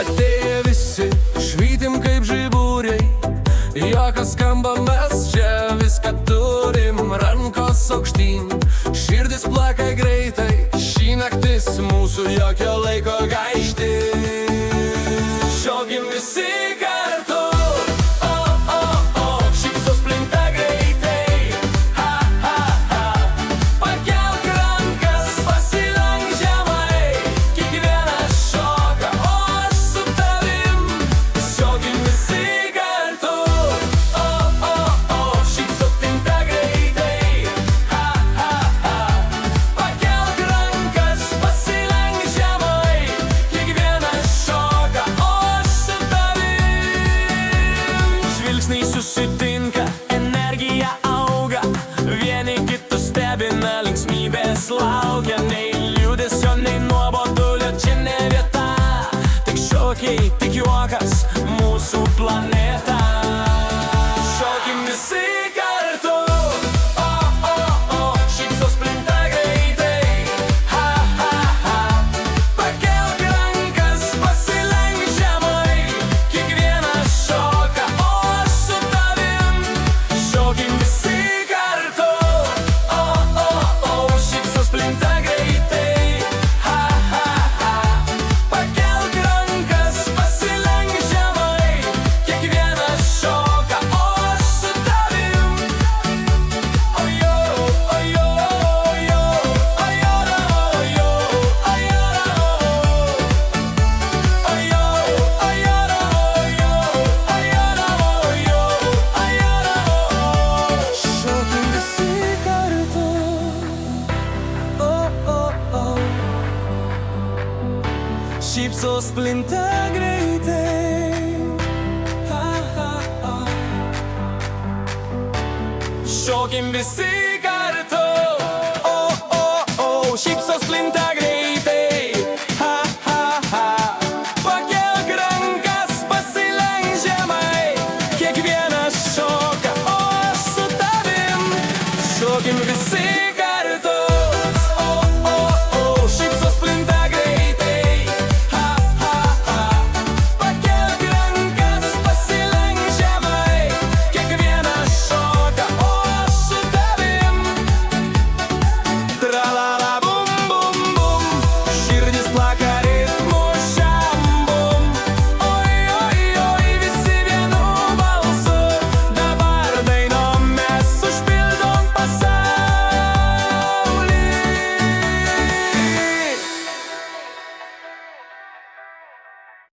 Atėję visi, švytim kaip žiburiai, juokas skamba, mes čia viską turim. Rankos aukštyn, širdis plaka greitai, šį naktis mūsų jokio laiko gaišti. Šokim visi kartu, šypsos plinta greitai, ha, ha, ha. Pakelk rankas, pasilenk žemai, kiekvienas šoka, o aš su tavim. Šokim visi kartu, šypsos plinta greitai, ha, ha, ha. Pakelk rankas, pasilenk žemai, kiekvienas šoka, o aš su tavim. Žvilgsniai susitinka, energija auga, vieni kitus stebina, linksmybės laukia. Nei liūdesio, nei nuobodulio čia ne vieta, tik šokiai, tik juokas, mūsų planeta. Šokim visi kartu, šypsos plinta greitai, ha, ha, ha. Pakelk rankas, pasilenk žemai, kiekvienas šoka, o aš su tavim. Šokim visi kartu, šypsos plinta greitai, ha, ha, ha. Pakelk rankas, pasilenk žemai, kiekvienas šoka, o aš su tavim. Ojo, ojo, ojo, ojora, ojo, ojora, ojo, ojora, ojo, ojora, ojo, ojora. Šokim visi kartu, šypsos plinta greitai, ha, ha, ha. Šokim visi